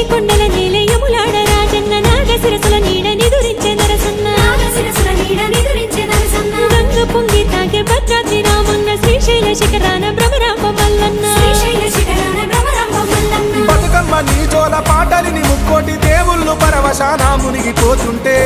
కొండల నీలయములాడ రాజన్న నాగశిరసుల నీడ నిదురించే నరసన్న గంగ పొంగి తాగే భద్రాద్రి రామన్న శ్రీశైల శిఖరాన భ్రమరాంబ మల్లన్న బతుకమ్మ నీ జోల పాటలిని ముక్కోటి దేవుళ్ళు పరవశాన మునిగిపోతుంటే